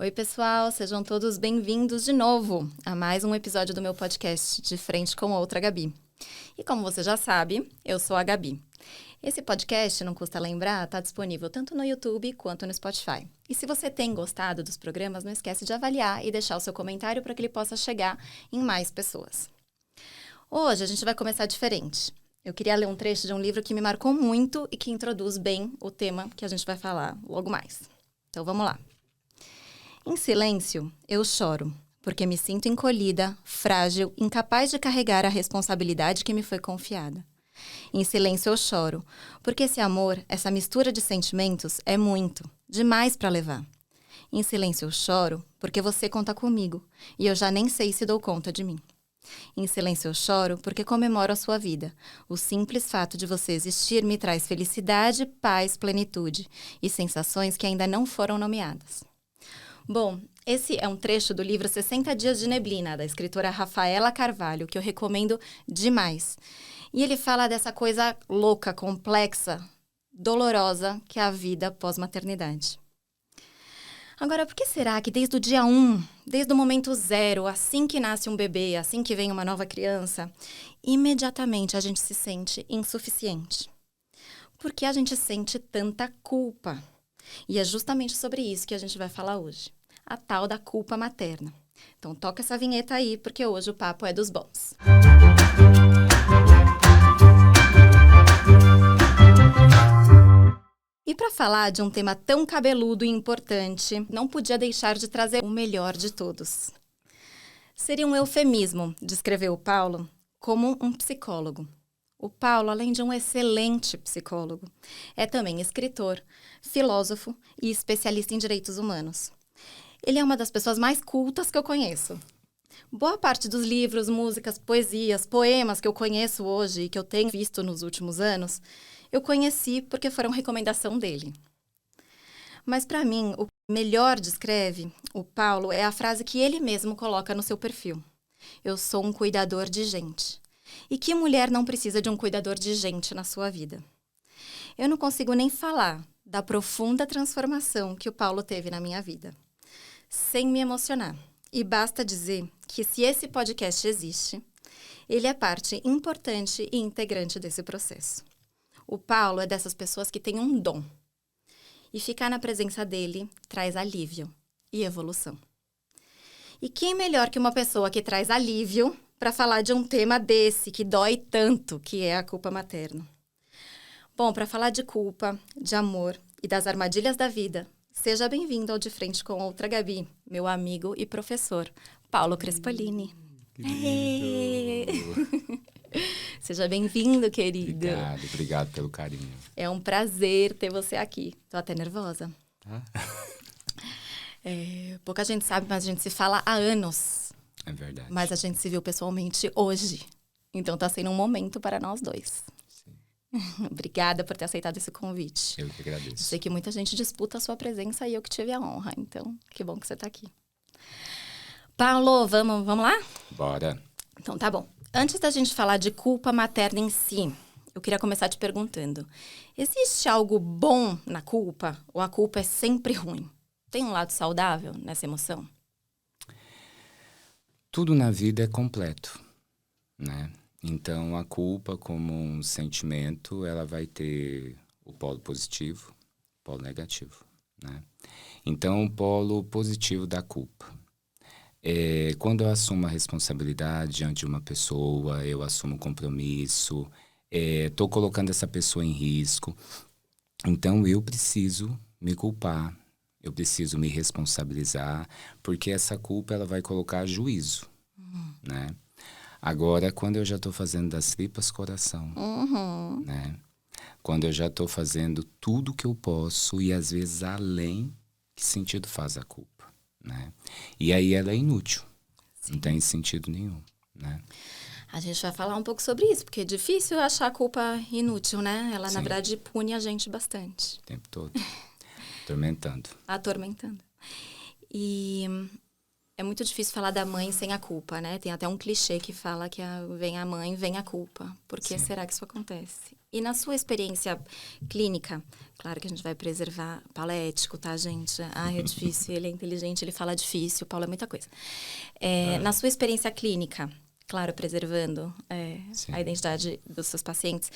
Oi, pessoal, sejam todos bem-vindos de novo a mais um episódio do meu podcast De Frente com Outra Gabi. E como você já sabe, eu sou a Gabi. Esse podcast, não custa lembrar, está disponível tanto no YouTube quanto no Spotify. E se você tem gostado dos programas, não esquece de avaliar e deixar o seu comentário para que ele possa chegar em mais pessoas. Hoje a gente vai começar diferente. Eu queria ler um trecho de um livro que me marcou muito e que introduz bem o tema que a gente vai falar logo mais. Então vamos lá. Em silêncio, eu choro, porque me sinto encolhida, frágil, incapaz de carregar a responsabilidade que me foi confiada. Em silêncio eu choro, porque esse amor, essa mistura de sentimentos, é muito, demais para levar. Em silêncio eu choro, porque você conta comigo, e eu já nem sei se dou conta de mim. Em silêncio eu choro, porque comemoro a sua vida. O simples fato de você existir me traz felicidade, paz, plenitude e sensações que ainda não foram nomeadas. Bom, esse é um trecho do livro 60 Dias de Neblina, da escritora Rafaela Carvalho, que eu recomendo demais. E ele fala dessa coisa louca, complexa, dolorosa, que é a vida pós-maternidade. Agora, por que será que desde o dia 1, desde o momento 0, assim que nasce um bebê, assim que vem uma nova criança, imediatamente a gente se sente insuficiente? Por que a gente sente tanta culpa? E é justamente sobre isso que a gente vai falar hoje. A tal da culpa materna. Então toca essa vinheta aí, porque hoje o papo é dos bons. E para falar de um tema tão cabeludo e importante, não podia deixar de trazer o melhor de todos. Seria um eufemismo descrever o Paulo como um psicólogo. O Paulo, além de um excelente psicólogo, é também escritor, filósofo e especialista em direitos humanos. Ele é uma das pessoas mais cultas que eu conheço. Boa parte dos livros, músicas, poesias, poemas que eu conheço hoje e que eu tenho visto nos últimos anos, eu conheci porque foram recomendação dele. Mas para mim, o que melhor descreve o Paulo é a frase que ele mesmo coloca no seu perfil. Eu sou um cuidador de gente. E que mulher não precisa de um cuidador de gente na sua vida? Eu não consigo nem falar da profunda transformação que o Paulo teve na minha vida, sem me emocionar. E basta dizer que se esse podcast existe, ele é parte importante e integrante desse processo. O Paulo é dessas pessoas que têm um dom. E ficar na presença dele traz alívio e evolução. E quem melhor que uma pessoa que traz alívio para falar de um tema desse, que dói tanto, que é a culpa materna? Bom, para falar de culpa, de amor e das armadilhas da vida, seja bem-vindo ao De Frente com Outra Gabi, meu amigo e professor, Paulo Crespolini. Que lindo! Seja bem-vindo, querido. Obrigado pelo carinho. É um prazer ter você aqui. Tô até nervosa. Pouca gente sabe, mas a gente se fala há anos. É verdade. Mas a gente se viu pessoalmente hoje. Então tá sendo um momento para nós dois. Sim. Obrigada por ter aceitado esse convite. Eu que agradeço. Sei que muita gente disputa a sua presença e eu que tive a honra. Então, que bom que você tá aqui. Paulo, vamos lá? Bora. Então tá bom. Antes da gente falar de culpa materna em si, eu queria começar te perguntando: existe algo bom na culpa ou a culpa é sempre ruim? Tem um lado saudável nessa emoção? Tudo na vida é completo, né? Então, a culpa, como um sentimento, ela vai ter o polo positivo, o polo negativo, né? Então, o polo positivo da culpa é quando eu assumo a responsabilidade diante de uma pessoa, eu assumo o compromisso, estou colocando essa pessoa em risco. Então, eu preciso me culpar, eu preciso me responsabilizar, porque essa culpa ela vai colocar juízo, né? Agora, quando eu já estou fazendo das tripas coração, né? Quando eu já estou fazendo tudo que eu posso e às vezes além, que sentido faz a culpa, né? E aí ela é inútil, Sim. Não tem sentido nenhum, né? A gente vai falar um pouco sobre isso, porque é difícil achar a culpa inútil, né? Ela, Sim. na verdade, pune a gente bastante. O tempo todo. Atormentando. Atormentando. E É muito difícil falar da mãe sem a culpa, né? Tem até um clichê que fala que vem a mãe, vem a culpa. Por que será que isso acontece? E na sua experiência clínica, claro que a gente vai preservar... Paulo é ético, tá, gente? Ah, é difícil, ele é inteligente, ele fala difícil. Paulo é muita coisa. Na sua experiência clínica, claro, preservando a identidade dos seus pacientes...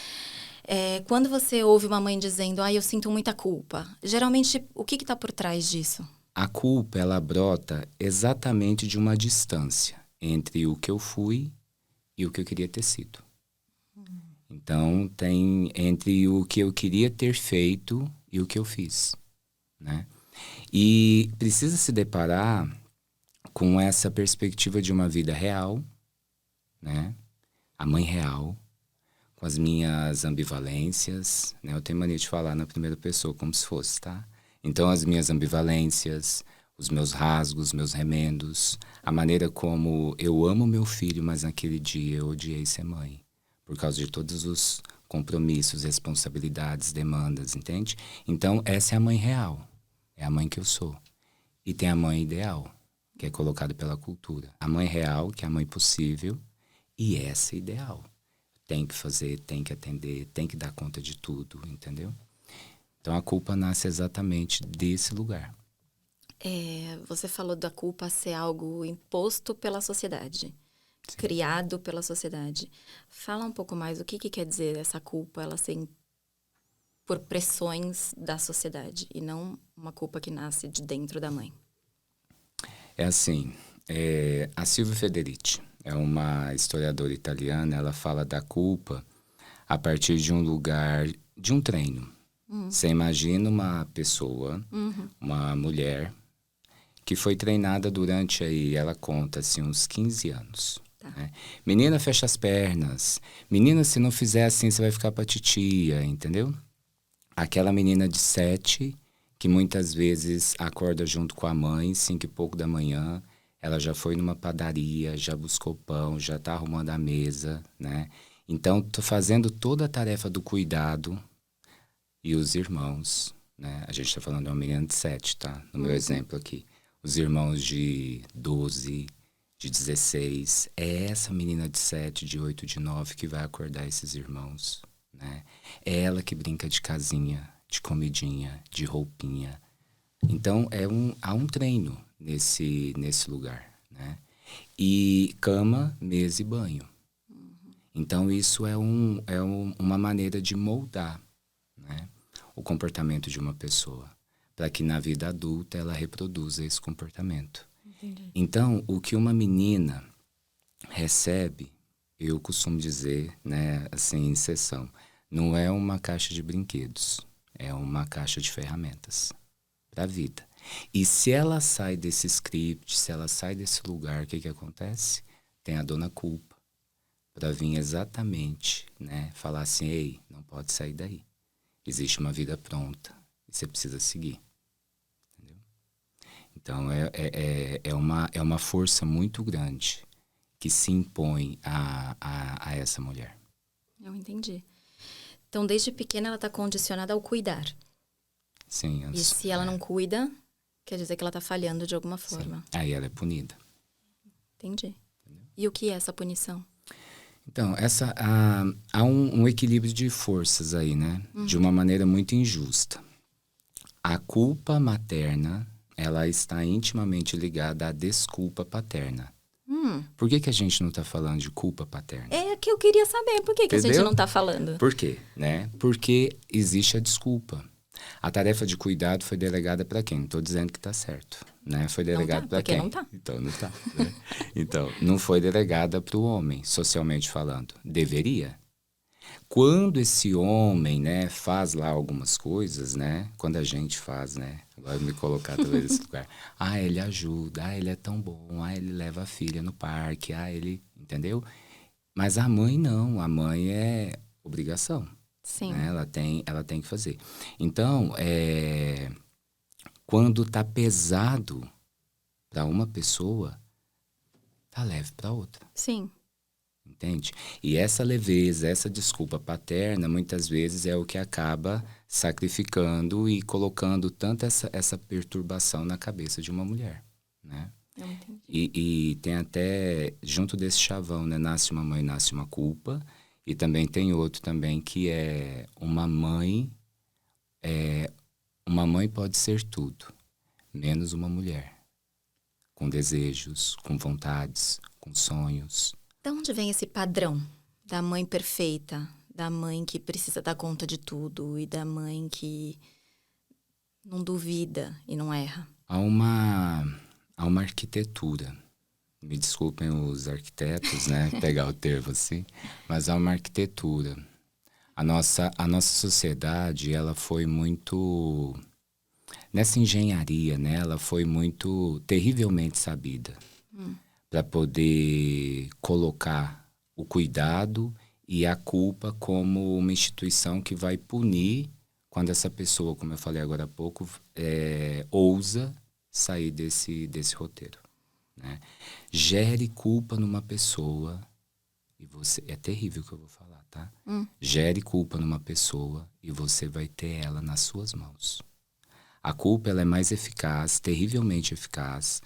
quando você ouve uma mãe dizendo, eu sinto muita culpa, geralmente, o que está por trás disso? A culpa, ela brota exatamente de uma distância entre o que eu fui e o que eu queria ter sido. Então, tem entre o que eu queria ter feito e o que eu fiz, né? E precisa se deparar com essa perspectiva de uma vida real, né? A mãe real, com as minhas ambivalências, né? Eu tenho mania de falar na primeira pessoa como se fosse, tá? Então, as minhas ambivalências, os meus rasgos, meus remendos, a maneira como eu amo meu filho, mas naquele dia eu odiei ser mãe, por causa de todos os compromissos, responsabilidades, demandas, entende? Então, essa é a mãe real, é a mãe que eu sou. E tem a mãe ideal, que é colocada pela cultura. A mãe real, que é a mãe possível, e essa é ideal. Tem que fazer, tem que atender, tem que dar conta de tudo, entendeu? Então, a culpa nasce exatamente desse lugar. Você falou da culpa ser algo imposto pela sociedade, sim, criado pela sociedade. Fala um pouco mais, o que quer dizer essa culpa, ela ser por pressões da sociedade, e não uma culpa que nasce de dentro da mãe? É assim, a Silvia Federici é uma historiadora italiana, ela fala da culpa a partir de um lugar, de um treino. Você imagina uma pessoa, uma mulher, que foi treinada durante, aí, ela conta assim, uns 15 anos. Tá. Né? Menina, fecha as pernas. Menina, se não fizer assim, você vai ficar pra titia, entendeu? Aquela menina de 7, que muitas vezes acorda junto com a mãe, 5 e pouco da manhã, ela já foi numa padaria, já buscou pão, já tá arrumando a mesa, né? Então, tô fazendo toda a tarefa do cuidado. E os irmãos, né? A gente está falando de uma menina de 7, tá? No meu exemplo aqui. Os irmãos de 12, de 16. É essa menina de 7, de 8, de 9 que vai acordar esses irmãos, né? É ela que brinca de casinha, de comidinha, de roupinha. Então, há um treino nesse lugar, né? E cama, mesa e banho. Então, isso é uma maneira de moldar, né, o comportamento de uma pessoa, para que na vida adulta ela reproduza esse comportamento. Entendi. Então, o que uma menina recebe, eu costumo dizer, né, assim, em sessão, não é uma caixa de brinquedos, é uma caixa de ferramentas para a vida. E se ela sai desse script, se ela sai desse lugar, o que acontece? Tem a dona culpa, para vir exatamente, né, falar assim, ei, não pode sair daí. Existe uma vida pronta e você precisa seguir. Entendeu? Então, é uma força muito grande que se impõe a essa mulher. Eu entendi. Então, desde pequena, ela está condicionada ao cuidar. Sim. E se ela não cuida, quer dizer que ela está falhando de alguma forma. Sim. Aí ela é punida. Entendi. Entendeu? E o que é essa punição? Então, há um equilíbrio de forças aí, né? De uma maneira muito injusta. A culpa materna, ela está intimamente ligada à desculpa paterna. Por que a gente não está falando de culpa paterna? É que eu queria saber. Por que a gente não está falando? Por quê? Né? Porque existe a desculpa. A tarefa de cuidado foi delegada para quem? Não estou dizendo que está certo. Né? Foi delegada para quem? Não tá. Então, não está. Né? Então, não foi delegada para o homem, socialmente falando. Deveria. Quando esse homem, né, faz lá algumas coisas, né? Quando a gente faz, né? Agora me colocar talvez nesse lugar. Ele ajuda, ele é tão bom, ele leva a filha no parque, ele... Entendeu? Mas a mãe não, a mãe é obrigação. Sim. Né? Ela tem que fazer. Então, quando tá pesado para uma pessoa, tá leve para outra. Sim. Entende? E essa leveza, essa desculpa paterna, muitas vezes é o que acaba sacrificando e colocando tanta essa perturbação na cabeça de uma mulher, né? Eu entendi. E tem até, junto desse chavão, né? Nasce uma mãe, nasce uma culpa. E também tem outro também que é uma mãe. Uma mãe pode ser tudo, menos uma mulher. Com desejos, com vontades, com sonhos. De onde vem esse padrão da mãe perfeita, da mãe que precisa dar conta de tudo e da mãe que não duvida e não erra? Há uma arquitetura. Me desculpem os arquitetos, né? Pegar o termo assim. Mas há uma arquitetura. A nossa sociedade, ela foi muito... Nessa engenharia, né? Ela foi muito terrivelmente sabida. Para poder colocar o cuidado e a culpa como uma instituição que vai punir quando essa pessoa, como eu falei agora há pouco, ousa sair desse roteiro, né? Gere culpa numa pessoa, e você... É terrível o que eu vou falar, tá? Gere culpa numa pessoa e você vai ter ela nas suas mãos. A culpa, ela é mais eficaz, terrivelmente eficaz,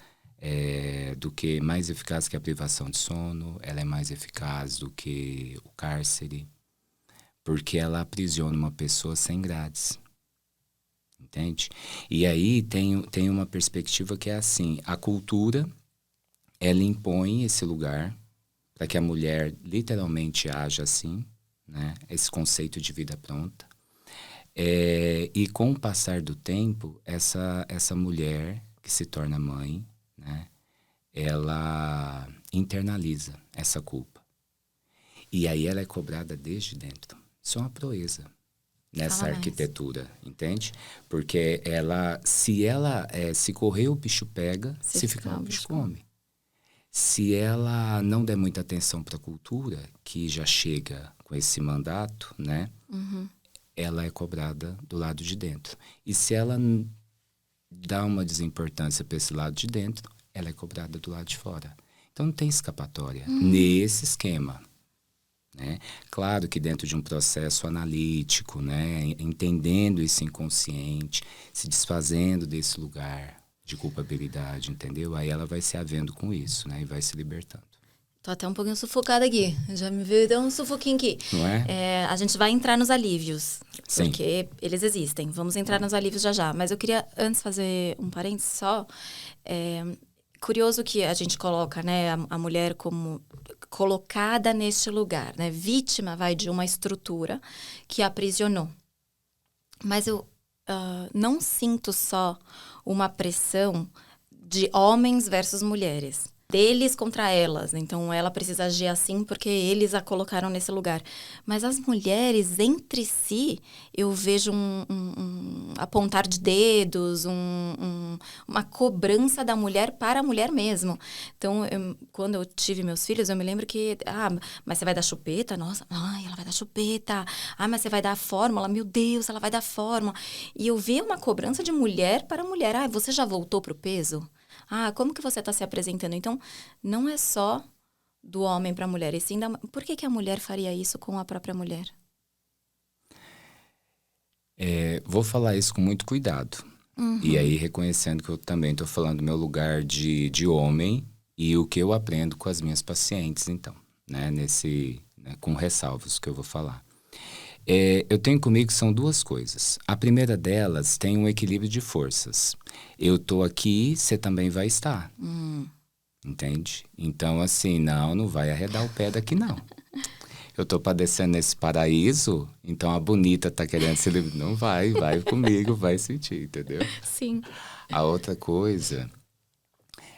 mais eficaz que a privação de sono, ela é mais eficaz do que o cárcere, porque ela aprisiona uma pessoa sem grades, entende? E aí tem uma perspectiva que é assim, a cultura, ela impõe esse lugar para que a mulher literalmente haja assim, né? Esse conceito de vida pronta. E com o passar do tempo, essa mulher que se torna mãe, né? Ela internaliza essa culpa. E aí ela é cobrada desde dentro. Isso é uma proeza nessa arquitetura, entende? Porque se correr o bicho pega, se ficar o bicho come. Se ela não der muita atenção para a cultura, que já chega com esse mandato, né? Ela é cobrada do lado de dentro. E se ela dá uma desimportância para esse lado de dentro, ela é cobrada do lado de fora. Então não tem escapatória nesse esquema, né? Claro que dentro de um processo analítico, né? Entendendo esse inconsciente, se desfazendo desse lugar de culpabilidade, entendeu? Aí ela vai se havendo com isso, né? E vai se libertando. Tô até um pouquinho sufocada aqui. Já me veio dar um sufoquinho aqui. Não é? A gente vai entrar nos alívios. Sim. Porque eles existem. Vamos entrar nos alívios já já. Mas eu queria antes fazer um parênteses só. Curioso que a gente coloca, né, a mulher como colocada neste lugar, né? Vítima, vai, de uma estrutura que a aprisionou. Mas eu não sinto só uma pressão de homens versus mulheres. Deles contra elas. Então, ela precisa agir assim porque eles a colocaram nesse lugar. Mas as mulheres, entre si, eu vejo um apontar de dedos, uma cobrança da mulher para a mulher mesmo. Então, quando eu tive meus filhos, eu me lembro que... mas você vai dar chupeta? Nossa, ela vai dar chupeta. Mas você vai dar a fórmula? Meu Deus, ela vai dar a fórmula. E eu vi uma cobrança de mulher para mulher. Você já voltou pro peso? Como que você está se apresentando? Então, não é só do homem para a mulher, e sim por que a mulher faria isso com a própria mulher? Vou falar isso com muito cuidado. E aí, reconhecendo que eu também estou falando do meu lugar de homem e o que eu aprendo com as minhas pacientes, então, né? Com ressalvas que eu vou falar. Eu tenho comigo que são duas coisas. A primeira delas tem um equilíbrio de forças. Eu tô aqui, você também vai estar. Entende? Então, assim, não vai arredar o pé daqui, não. Eu tô padecendo nesse paraíso, então a bonita tá querendo se livrar. Não vai comigo, vai sentir, entendeu? Sim. A outra coisa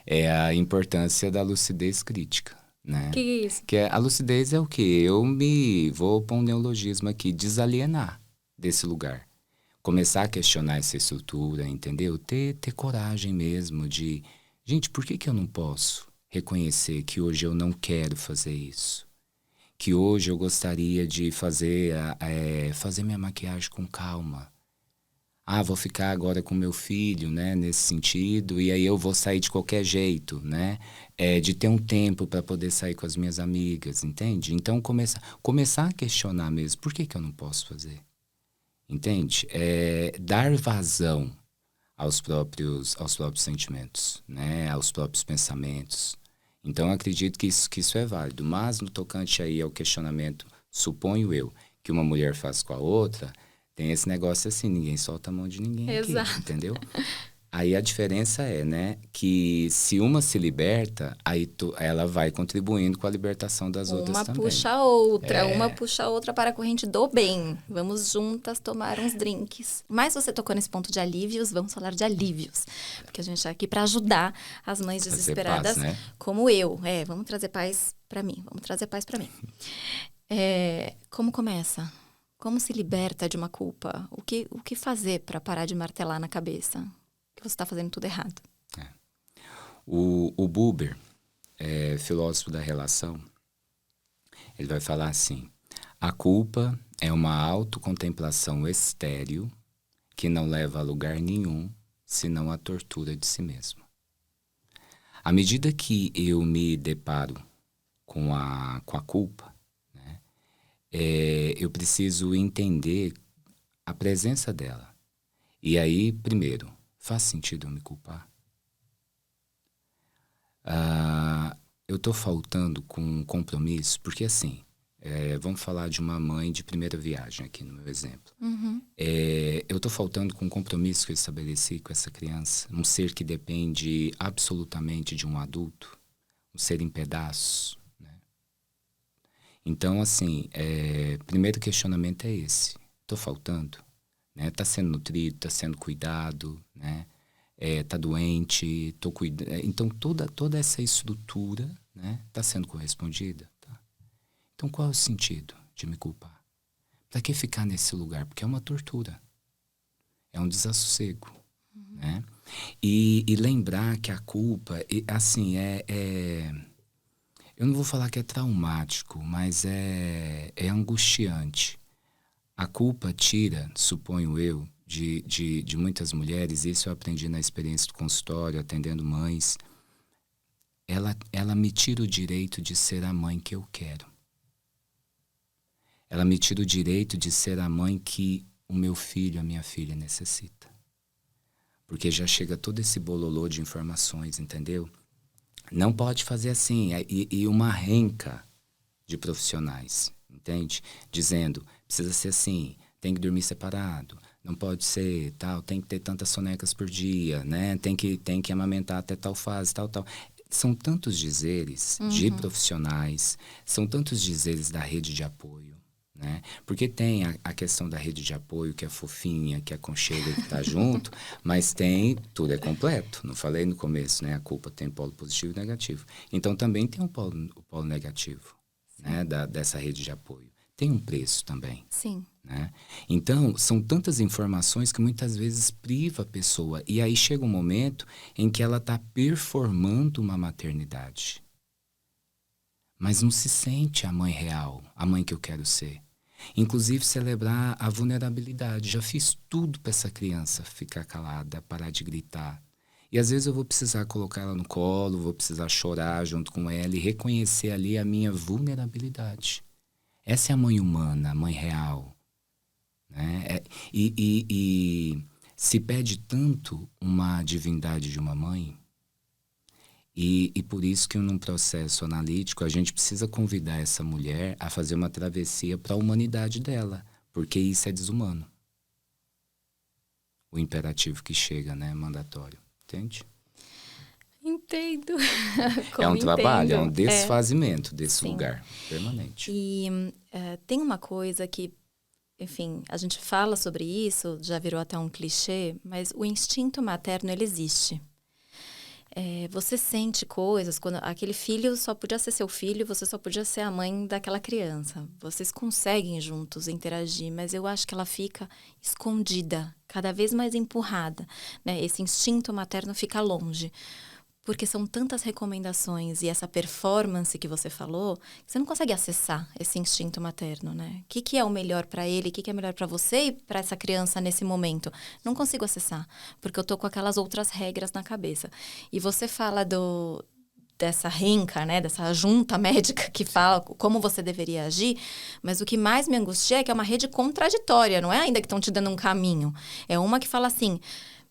é a importância da lucidez crítica. Né? Que é isso? A lucidez é o quê? Vou pôr um neologismo aqui, desalienar desse lugar. Começar a questionar essa estrutura, entendeu? Ter coragem mesmo de... Gente, por que eu não posso reconhecer que hoje eu não quero fazer isso? Que hoje eu gostaria de fazer minha maquiagem com calma. Vou ficar agora com meu filho, né, nesse sentido, e aí eu vou sair de qualquer jeito, né, de ter um tempo para poder sair com as minhas amigas, entende? Então, começar a questionar mesmo, por que eu não posso fazer? Entende? Dar vazão aos próprios sentimentos, né? Aos próprios pensamentos. Então, eu acredito que isso é válido. Mas, no tocante aí ao questionamento, suponho eu, que uma mulher faz com a outra, tem esse negócio assim, ninguém solta a mão de ninguém Exato. aqui, entendeu? Aí a diferença é, né, que se uma se liberta, aí ela vai contribuindo com a libertação das outras também. Uma puxa a outra, uma puxa a outra para a corrente do bem. Vamos juntas tomar uns drinks. Mas você tocou nesse ponto de alívios, vamos falar de alívios. Porque a gente está aqui para ajudar as mães desesperadas, paz, né? como eu. Vamos trazer paz para mim, como começa? Como se liberta de uma culpa? O que fazer para parar de martelar na cabeça? Que você está fazendo tudo errado. O Buber, filósofo da relação, ele vai falar assim: a culpa é uma autocontemplação estéril que não leva a lugar nenhum, senão a tortura de si mesmo. À medida que eu me deparo com a culpa, né, eu preciso entender a presença dela. E aí, primeiro, faz sentido eu me culpar? Eu estou faltando com um compromisso, porque assim, vamos falar de uma mãe de primeira viagem aqui no meu exemplo. Uhum. Eu estou faltando com um compromisso que eu estabeleci com essa criança, um ser que depende absolutamente de um adulto, um ser em pedaços, né? Então, assim, primeiro questionamento é esse: estou faltando? Está sendo nutrido, está sendo cuidado, né? Está doente, estou cuidando. Então, toda essa estrutura, né, está sendo correspondida. Tá? Então, qual é o sentido de me culpar? Para que ficar nesse lugar? Porque é uma tortura. É um desassossego. Uhum. Né? E lembrar que a culpa, assim, eu não vou falar que é traumático, mas é angustiante. A culpa tira, suponho eu, de muitas mulheres, isso eu aprendi na experiência do consultório, atendendo mães, ela me tira o direito de ser a mãe que eu quero. Ela me tira o direito de ser a mãe que o meu filho, a minha filha necessita. Porque já chega todo esse bololô de informações, entendeu? Não pode fazer assim, e uma renca de profissionais, entende? Dizendo, precisa ser assim, tem que dormir separado, não pode ser tal, tem que ter tantas sonecas por dia, né? Tem que amamentar até tal fase, tal. São tantos dizeres de profissionais, são tantos dizeres da rede de apoio, né? Porque tem a questão da rede de apoio, que é fofinha, que aconchega, que tá junto, mas tudo é completo. Não falei no começo, né? A culpa tem polo positivo e negativo. Então também tem o polo negativo, né? Dessa rede de apoio. Tem um preço também. Sim. Né? Então, são tantas informações que muitas vezes priva a pessoa. E aí chega um momento em que ela está performando uma maternidade. Mas não se sente a mãe real, a mãe que eu quero ser. Inclusive, celebrar a vulnerabilidade. Já fiz tudo para essa criança ficar calada, parar de gritar. E às vezes eu vou precisar colocar ela no colo, vou precisar chorar junto com ela e reconhecer ali a minha vulnerabilidade. Essa é a mãe humana, a mãe real. Né? E se pede tanto uma divindade de uma mãe, e por isso que num processo analítico a gente precisa convidar essa mulher a fazer uma travessia para a humanidade dela, porque isso é desumano. O imperativo que chega, né, mandatório, entende? Entendo. É um trabalho, é um desfazimento desse Sim. lugar permanente. E tem uma coisa que, enfim, a gente fala sobre isso, já virou até um clichê, mas o instinto materno, ele existe. Você sente coisas, quando aquele filho só podia ser seu filho, você só podia ser a mãe daquela criança. Vocês conseguem juntos interagir, mas eu acho que ela fica escondida, cada vez mais empurrada, né? Esse instinto materno fica longe. Porque são tantas recomendações e essa performance que você falou, que você não consegue acessar esse instinto materno, né? O que é o melhor para ele, o que é melhor para você e para essa criança nesse momento? Não consigo acessar, porque eu tô com aquelas outras regras na cabeça. E você fala dessa renca, né? Dessa junta médica que fala como você deveria agir, mas o que mais me angustia é que é uma rede contraditória, não é ainda que estão te dando um caminho. É uma que fala assim...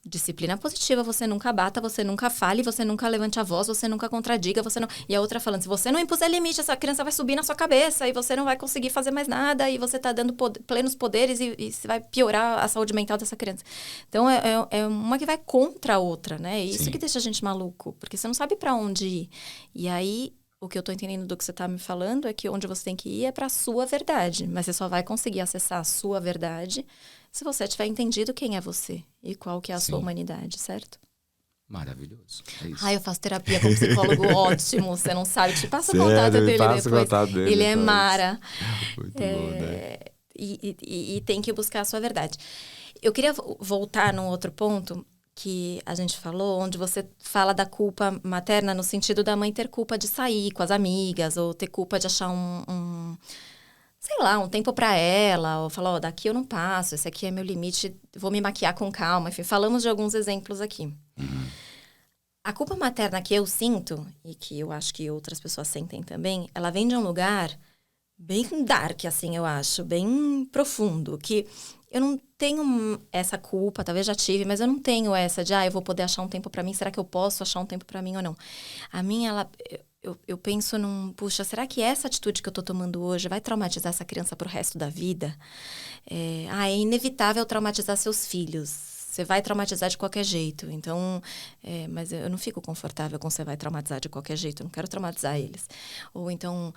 Disciplina positiva, você nunca bata, você nunca fale, você nunca levante a voz, você nunca contradiga, você não... E a outra falando, se você não impuser limite, essa criança vai subir na sua cabeça e você não vai conseguir fazer mais nada e você tá dando plenos poderes e você vai piorar a saúde mental dessa criança. Então, é uma que vai contra a outra, né? E isso Sim. que deixa a gente maluco, porque você não sabe pra onde ir. E aí, o que eu tô entendendo do que você tá me falando é que onde você tem que ir é pra sua verdade, mas você só vai conseguir acessar a sua verdade se você tiver entendido quem é você e qual que é a sua Sim. humanidade, certo? Maravilhoso. É isso. Eu faço terapia com um psicólogo ótimo, você não sabe, te passa o Sério? contato dele Passa o depois. contato dele Ele é depois. mara. Muito bom, né? E tem que buscar a sua verdade. Eu queria voltar num outro ponto que a gente falou, onde você fala da culpa materna no sentido da mãe ter culpa de sair com as amigas, ou ter culpa de achar sei lá, um tempo pra ela, ou falar, daqui eu não passo, esse aqui é meu limite, vou me maquiar com calma. Enfim, falamos de alguns exemplos aqui. A culpa materna que eu sinto, e que eu acho que outras pessoas sentem também, ela vem de um lugar bem dark, assim, eu acho, bem profundo, que eu não tenho essa culpa, talvez já tive, mas eu não tenho essa de, eu vou poder achar um tempo pra mim, será que eu posso achar um tempo pra mim ou não? A minha, eu penso puxa, será que essa atitude que eu tô tomando hoje vai traumatizar essa criança pro resto da vida? É inevitável traumatizar seus filhos. Você vai traumatizar de qualquer jeito. Então, mas eu não fico confortável com você vai traumatizar de qualquer jeito. Eu não quero traumatizar eles. Ou então,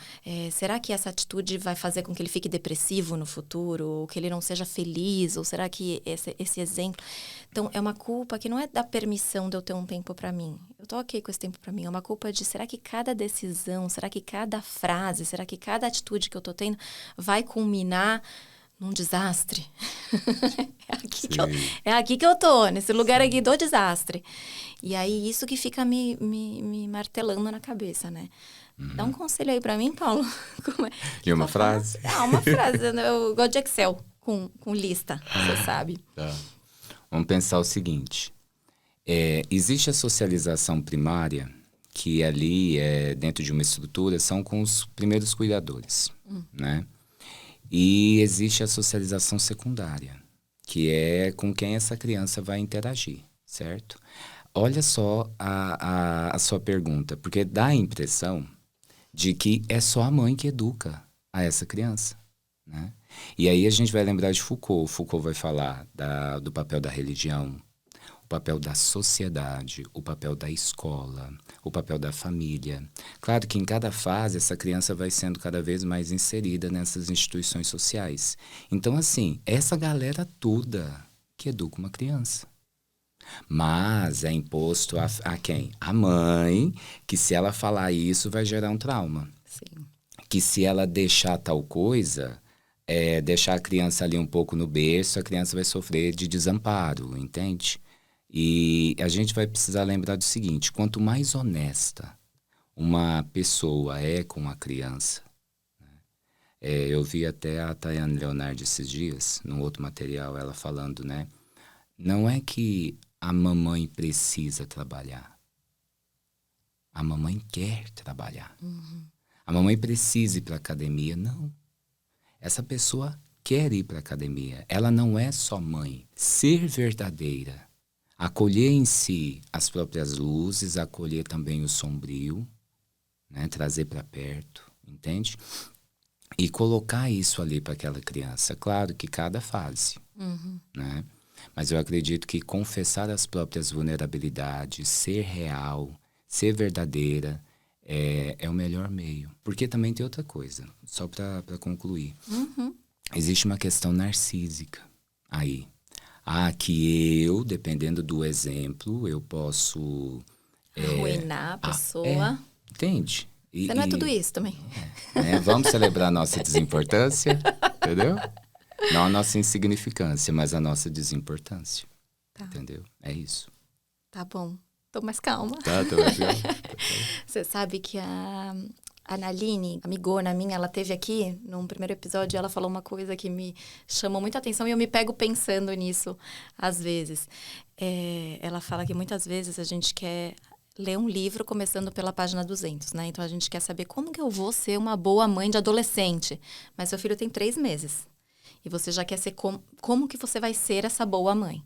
será que essa atitude vai fazer com que ele fique depressivo no futuro? Ou que ele não seja feliz? Ou será que esse exemplo... Então, é uma culpa que não é da permissão de eu ter um tempo para mim. Eu tô ok com esse tempo para mim. É uma culpa de, será que cada decisão, será que cada frase, será que cada atitude que eu tô tendo vai culminar num desastre? É aqui que eu tô, nesse lugar aqui do desastre. E aí, isso que fica me martelando na cabeça, né? Dá um conselho aí pra mim, Paulo. Como é? E uma frase? Uma frase. Eu gosto de Excel com lista, você sabe. Tá. Vamos pensar o seguinte. Existe a socialização primária, que ali, dentro de uma estrutura, são com os primeiros cuidadores, né? E existe a socialização secundária, que é com quem essa criança vai interagir, certo? Olha só a sua pergunta, porque dá a impressão de que é só a mãe que educa a essa criança, né? E aí a gente vai lembrar de Foucault. Foucault vai falar do papel da religião, o papel da sociedade, o papel da escola, o papel da família. Claro que em cada fase essa criança vai sendo cada vez mais inserida nessas instituições sociais. Então, assim, essa galera toda que educa uma criança. Mas é imposto a quem? A mãe, que se ela falar isso vai gerar um trauma. Sim. Que se ela deixar tal coisa, deixar a criança ali um pouco no berço, a criança vai sofrer de desamparo, entende? E a gente vai precisar lembrar do seguinte, quanto mais honesta uma pessoa é com a criança, né? Eu vi até a Tayane Leonardo esses dias, num outro material, ela falando, né? Não é que a mamãe precisa trabalhar. A mamãe quer trabalhar. A mamãe precisa ir para a academia. Não. Essa pessoa quer ir para a academia. Ela não é só mãe. Ser verdadeira. Acolher em si as próprias luzes, acolher também o sombrio, né? Trazer para perto, entende? E colocar isso ali para aquela criança. Claro que cada fase, né? Mas eu acredito que confessar as próprias vulnerabilidades, ser real, ser verdadeira, é o melhor meio. Porque também tem outra coisa, só para concluir. Existe uma questão narcísica aí. Que eu, dependendo do exemplo, eu posso... Arruinar a pessoa. Entende? Você não é tudo isso também. Vamos celebrar a nossa desimportância, entendeu? Não a nossa insignificância, mas a nossa desimportância. Tá. Entendeu? É isso. Tá bom. Tô mais calma. Tô mais calma. Você sabe que a Naline, amigona minha, ela teve aqui num primeiro episódio e ela falou uma coisa que me chamou muita atenção e eu me pego pensando nisso às vezes. Ela fala que muitas vezes a gente quer ler um livro começando pela página 200, né? Então a gente quer saber como que eu vou ser uma boa mãe de adolescente. Mas seu filho tem 3 meses. E você já quer ser como que você vai ser essa boa mãe.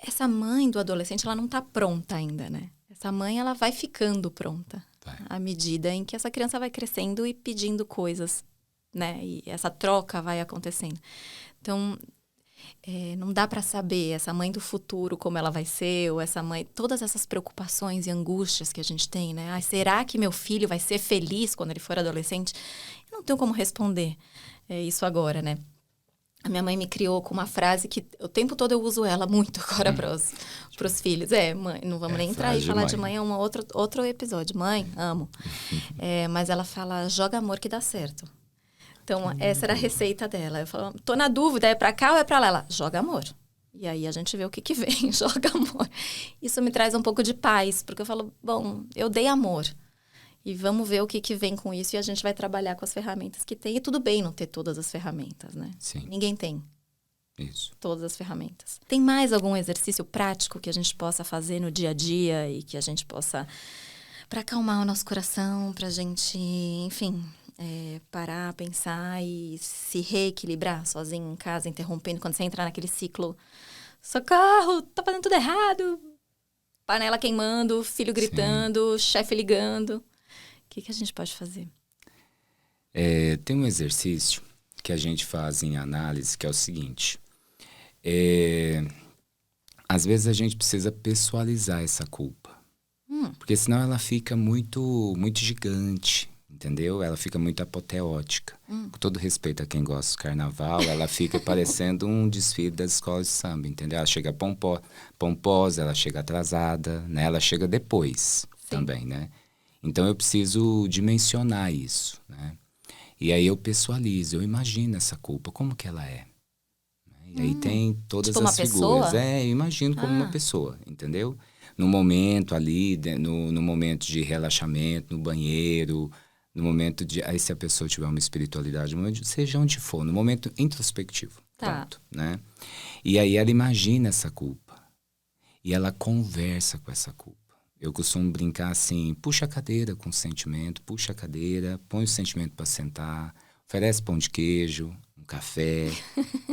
essa mãe do adolescente, ela não tá pronta ainda, né? Essa mãe, ela vai ficando pronta. À medida em que essa criança vai crescendo e pedindo coisas, né? E essa troca vai acontecendo. Então, não dá para saber essa mãe do futuro como ela vai ser, ou essa mãe... Todas essas preocupações e angústias que a gente tem, né? Ah, será que meu filho vai ser feliz quando ele for adolescente? Eu não tenho como responder isso agora, né? A minha mãe me criou com uma frase que o tempo todo eu uso ela muito agora pros filhos. Mãe, não vamos nem entrar e falar de mãe, é outro episódio. Mãe, amo. Mas ela fala, joga amor que dá certo. Então, essa era a receita dela. Eu falo, tô na dúvida, é pra cá ou é pra lá? Ela, joga amor. E aí a gente vê o que vem, joga amor. Isso me traz um pouco de paz, porque eu falo, bom, eu dei amor. E vamos ver o que vem com isso e a gente vai trabalhar com as ferramentas que tem. E tudo bem não ter todas as ferramentas, né? Sim. Ninguém tem. Isso. Todas as ferramentas. Tem mais algum exercício prático que a gente possa fazer no dia a dia e que a gente possa... para acalmar o nosso coração, pra gente, enfim, parar, pensar e se reequilibrar sozinho em casa, interrompendo quando você entrar naquele ciclo. Socorro, tô fazendo tudo errado. Panela queimando, filho gritando, chefe ligando. O que a gente pode fazer? Tem um exercício que a gente faz em análise, que é o seguinte. Às vezes a gente precisa pessoalizar essa culpa. Porque senão ela fica muito, muito gigante, entendeu? Ela fica muito apoteótica. Com todo respeito a quem gosta do carnaval, ela fica parecendo um desfile das escolas de samba, entendeu? Ela chega pomposa, ela chega atrasada, né? Ela chega depois também, né? Então eu preciso dimensionar isso, né? E aí eu pessoalizo, eu imagino essa culpa, como que ela é. E aí tem todas tipo as figuras. Pessoa? Eu imagino como uma pessoa, entendeu? No momento ali, no momento de relaxamento, no banheiro, no momento de... Aí se a pessoa tiver uma espiritualidade, seja onde for, no momento introspectivo. Pronto, né? E aí ela imagina essa culpa. E ela conversa com essa culpa. Eu costumo brincar assim, puxa a cadeira com o sentimento, puxa a cadeira, põe o sentimento para sentar, oferece pão de queijo, um café,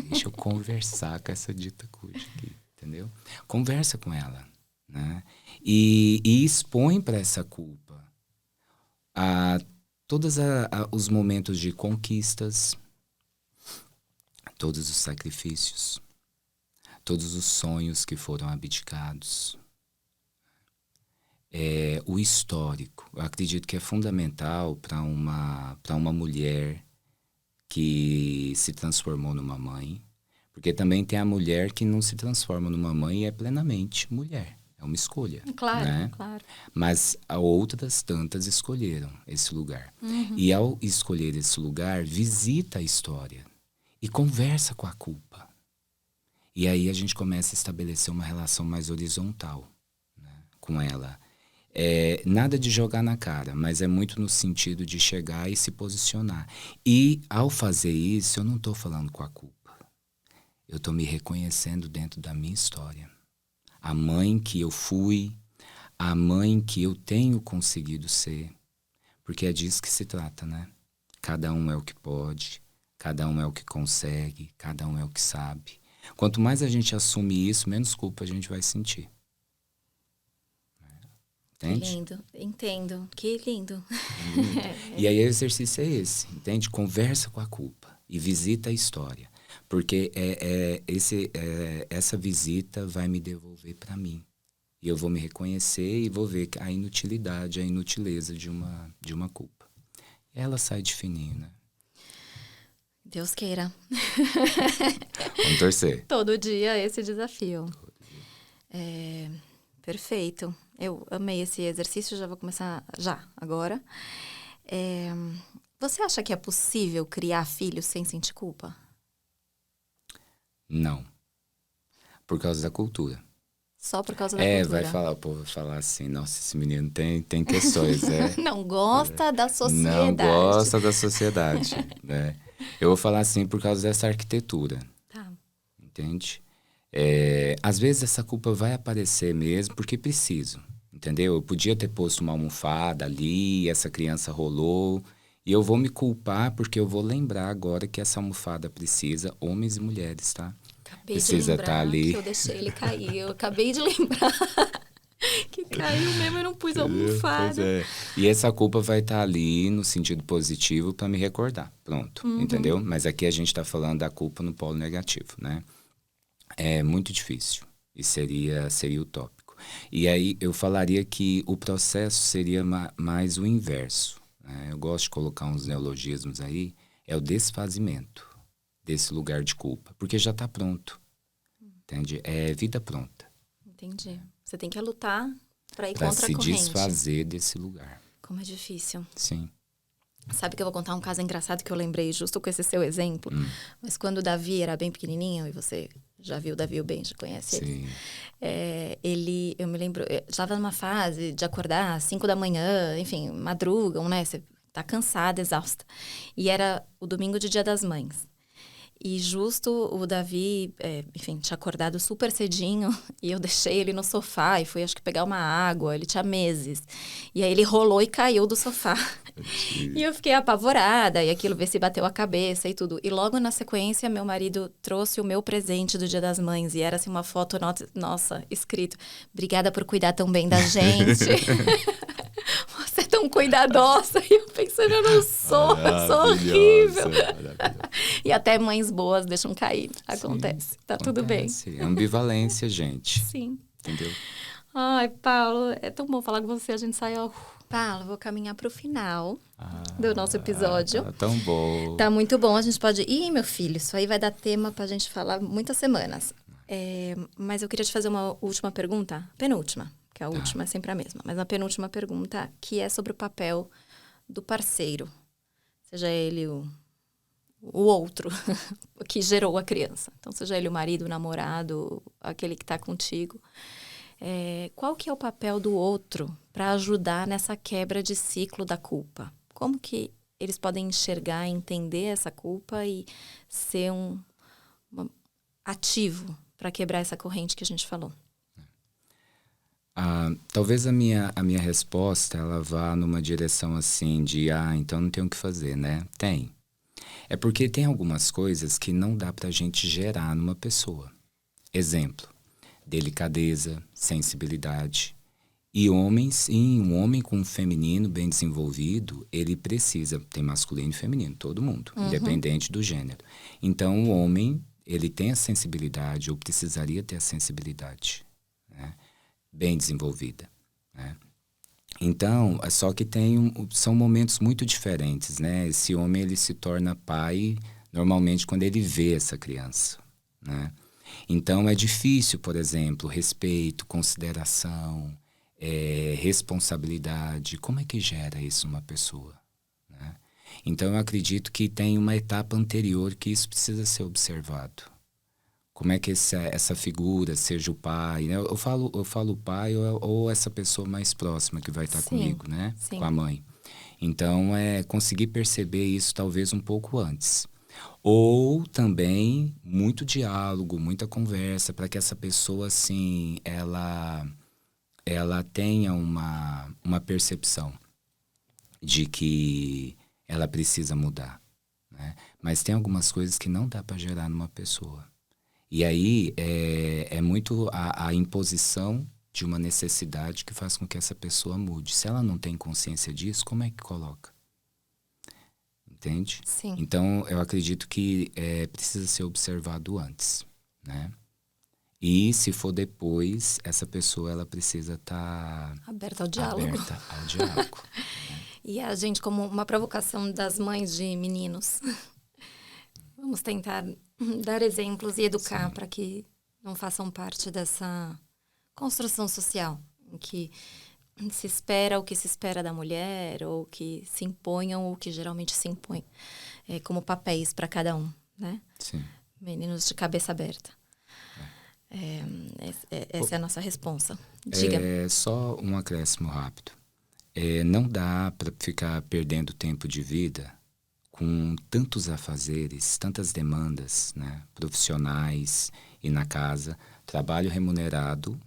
deixa eu conversar com essa dita cuja aqui, entendeu? Conversa com ela, né? E expõe para essa culpa todos os momentos de conquistas, todos os sacrifícios, todos os sonhos que foram abdicados. O histórico. Eu acredito que é fundamental para uma mulher que se transformou numa mãe, porque também tem a mulher que não se transforma numa mãe e é plenamente mulher. É uma escolha. Claro, né? Claro. Mas outras tantas escolheram esse lugar. E ao escolher esse lugar, visita a história e conversa com a culpa. E aí a gente começa a estabelecer uma relação mais horizontal, né, com ela. Nada de jogar na cara, mas é muito no sentido de chegar e se posicionar. E ao fazer isso, eu não estou falando com a culpa. Eu estou me reconhecendo dentro da minha história. A mãe que eu fui, a mãe que eu tenho conseguido ser. Porque é disso que se trata, né? Cada um é o que pode, cada um é o que consegue, cada um é o que sabe. Quanto mais a gente assume isso, menos culpa a gente vai sentir. Entende? Que lindo, entendo, que lindo. E aí o exercício é esse, entende? Conversa com a culpa e visita a história. Porque essa visita vai me devolver para mim. E eu vou me reconhecer e vou ver a inutilidade, a inutileza de uma culpa. E ela sai de fininho, né? Deus queira. Vamos torcer. Todo dia esse desafio. Perfeito. Eu amei esse exercício, já vou começar agora. Você acha que é possível criar filhos sem sentir culpa? Não. Por causa da cultura. Só por causa da cultura? O povo vai falar assim, nossa, esse menino tem questões, Não gosta da sociedade. Não gosta da sociedade, né? Eu vou falar assim por causa dessa arquitetura. Tá. Entende? Às vezes essa culpa vai aparecer mesmo porque preciso, entendeu? Eu podia ter posto uma almofada ali, essa criança rolou, e eu vou me culpar porque eu vou lembrar agora que essa almofada precisa, homens e mulheres, tá? Acabei precisa de lembrar estar ali. que eu deixei ele cair. Eu acabei de lembrar que caiu mesmo, eu não pus a almofada. Pois é. E essa culpa vai estar ali no sentido positivo para me recordar. Pronto, entendeu? Mas aqui a gente está falando da culpa no polo negativo, né? É muito difícil e seria utópico. E aí eu falaria que o processo seria mais o inverso, né? Eu gosto de colocar uns neologismos aí, é o desfazimento desse lugar de culpa, porque já está pronto, entende? É vida pronta. Entendi. Você tem que lutar para ir Para contra a se corrente. desfazer desse lugar. Como é difícil. Sim. Sabe que eu vou contar um caso engraçado que eu lembrei justo com esse seu exemplo. Mas quando o Davi era bem pequenininho, e você já viu o Davi bem, já conhece ele? Sim. Eu me lembro, já estava numa fase de acordar às 5 da manhã, enfim, madrugam, né? Você tá cansada, exausta. E era o domingo de Dia das Mães. E justo o Davi, enfim, tinha acordado super cedinho e eu deixei ele no sofá e fui, acho que, pegar uma água. Ele tinha meses. E aí ele rolou e caiu do sofá. E eu fiquei apavorada e aquilo, ver se bateu a cabeça e tudo. E logo na sequência, meu marido trouxe o meu presente do Dia das Mães. E era assim uma foto, nossa, escrito: obrigada por cuidar tão bem da gente. Você é tão cuidadosa. E eu pensando, eu não sou, eu sou horrível. E até mães boas deixam cair. Acontece. Sim, tá tudo bem. É ambivalência, gente. Sim. Entendeu? Ai, Paulo, é tão bom falar com você. A gente sai, ó. Paulo, vou caminhar pro final do nosso episódio. Tá tão bom. Tá muito bom. A gente pode... Ih, meu filho, isso aí vai dar tema pra gente falar muitas semanas. Mas eu queria te fazer uma última pergunta. Penúltima, que a última é sempre a mesma. Mas a penúltima pergunta, que é sobre o papel do parceiro. Seja ele o outro que gerou a criança. Então, seja ele o marido, o namorado, aquele que tá contigo. Qual que é o papel do outro para ajudar nessa quebra de ciclo da culpa? Como que eles podem enxergar, entender essa culpa e ser ativo para quebrar essa corrente que a gente falou? Talvez a minha resposta ela vá numa direção assim de então não tem o que fazer, né? Tem. É porque tem algumas coisas que não dá pra gente gerar numa pessoa. Exemplo: delicadeza, sensibilidade. E um homem com um feminino bem desenvolvido, ele precisa, tem masculino e feminino, todo mundo, independente do gênero. Então, o homem, ele tem a sensibilidade, ou precisaria ter a sensibilidade, né? Bem desenvolvida, né? Então, só que são momentos muito diferentes, né? Esse homem, ele se torna pai, normalmente, quando ele vê essa criança, né? Então, é difícil, por exemplo, respeito, consideração, responsabilidade. Como é que gera isso numa pessoa, né? Então, eu acredito que tem uma etapa anterior que isso precisa ser observado. Como é que essa figura, seja o pai, né? Eu falo pai ou essa pessoa mais próxima que vai estar comigo, né? Sim. Com a mãe. Então, conseguir perceber isso talvez um pouco antes. Ou também muito diálogo, muita conversa, para que essa pessoa, assim, ela tenha uma percepção de que ela precisa mudar, né? Mas tem algumas coisas que não dá para gerar numa pessoa. E aí é muito a imposição de uma necessidade que faz com que essa pessoa mude. Se ela não tem consciência disso, como é que coloca? Entende? Sim. Então, eu acredito que precisa ser observado antes, né? E, se for depois, essa pessoa ela precisa estar aberta ao diálogo. Né? E a gente, como uma provocação das mães de meninos, vamos tentar dar exemplos e educar para que não façam parte dessa construção social em que se espera o que se espera da mulher, ou que se imponham o que geralmente se impõe, como papéis para cada um, né? Sim. Meninos de cabeça aberta. Essa é a nossa responsa. Diga. Só um acréscimo rápido. Não dá para ficar perdendo tempo de vida com tantos afazeres, tantas demandas, né, profissionais e na casa, trabalho remunerado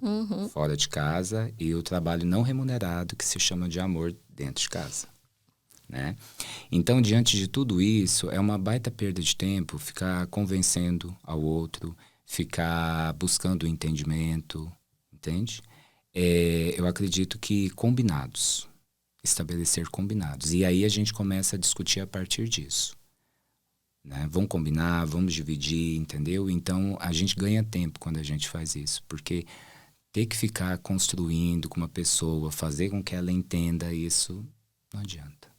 fora de casa e o trabalho não remunerado que se chama de amor dentro de casa, né? Então, diante de tudo isso, é uma baita perda de tempo ficar convencendo ao outro, ficar buscando o entendimento, entende? Eu acredito que estabelecer combinados. E aí a gente começa a discutir a partir disso. Né? Vamos combinar, vamos dividir, entendeu? Então, a gente ganha tempo quando a gente faz isso, porque ter que ficar construindo com uma pessoa, fazer com que ela entenda isso, não adianta.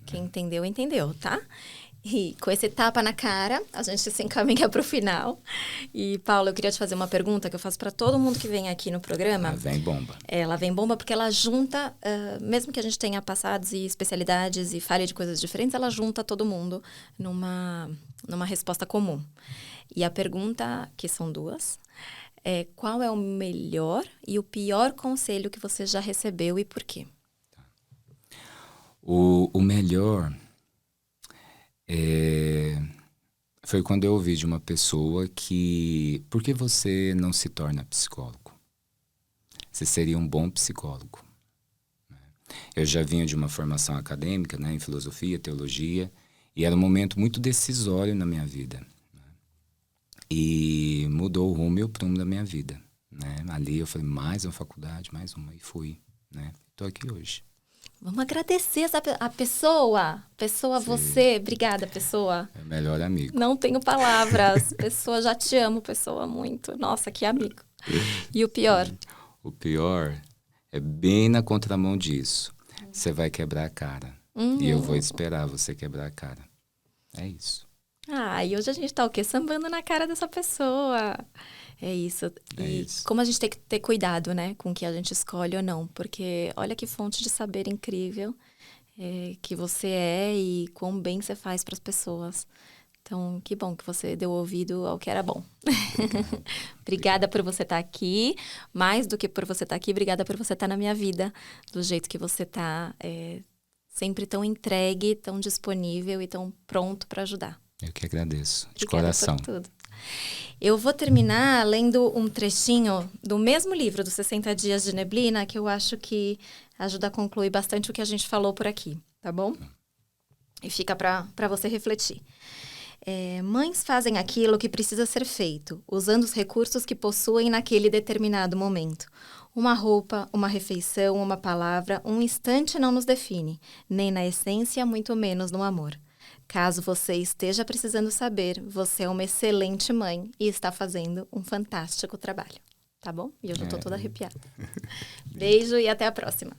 Quem entendeu, entendeu, tá? E com esse tapa na cara, a gente se encaminha para o final. E, Paulo, eu queria te fazer uma pergunta que eu faço para todo mundo que vem aqui no programa. Ela vem bomba. Ela vem bomba porque ela junta, mesmo que a gente tenha passados e especialidades e fale de coisas diferentes, ela junta todo mundo numa resposta comum. E a pergunta, que são duas, é: qual é o melhor e o pior conselho que você já recebeu e por quê? O melhor foi quando eu ouvi de uma pessoa que... Por que você não se torna psicólogo? Você seria um bom psicólogo. Eu já vinha de uma formação acadêmica, né, em filosofia, teologia, e era um momento muito decisório na minha vida. E mudou o rumo e o prumo da minha vida. Né? Ali eu falei, mais uma faculdade, mais uma, e fui. Né? Estou aqui hoje. Vamos agradecer a pessoa. Pessoa, sim. Você. Obrigada, pessoa. É o melhor amigo. Não tenho palavras. Pessoa, já te amo, pessoa, muito. Nossa, que amigo. E o pior? O pior é bem na contramão disso. Você vai quebrar a cara. E eu vou esperar você quebrar a cara. É isso. E hoje a gente tá o quê? Sambando na cara dessa pessoa. É isso. E como a gente tem que ter cuidado, né? Com o que a gente escolhe ou não. Porque olha que fonte de saber incrível que você é e quão bem você faz para as pessoas. Então, que bom que você deu ouvido ao que era bom. Obrigada por você estar aqui. Mais do que por você estar aqui, obrigada por você estar na minha vida. Do jeito que você tá. Sempre tão entregue, tão disponível e tão pronto para ajudar. Eu que agradeço, de Obrigada coração. Por tudo. Eu vou terminar lendo um trechinho do mesmo livro, dos 60 Dias de Neblina, que eu acho que ajuda a concluir bastante o que a gente falou por aqui, tá bom? E fica para você refletir. Mães fazem aquilo que precisa ser feito, usando os recursos que possuem naquele determinado momento. Uma roupa, uma refeição, uma palavra, um instante não nos define, nem na essência, muito menos no amor. Caso você esteja precisando saber, você é uma excelente mãe e está fazendo um fantástico trabalho. Tá bom? E eu já tô toda arrepiada. Beijo e até a próxima.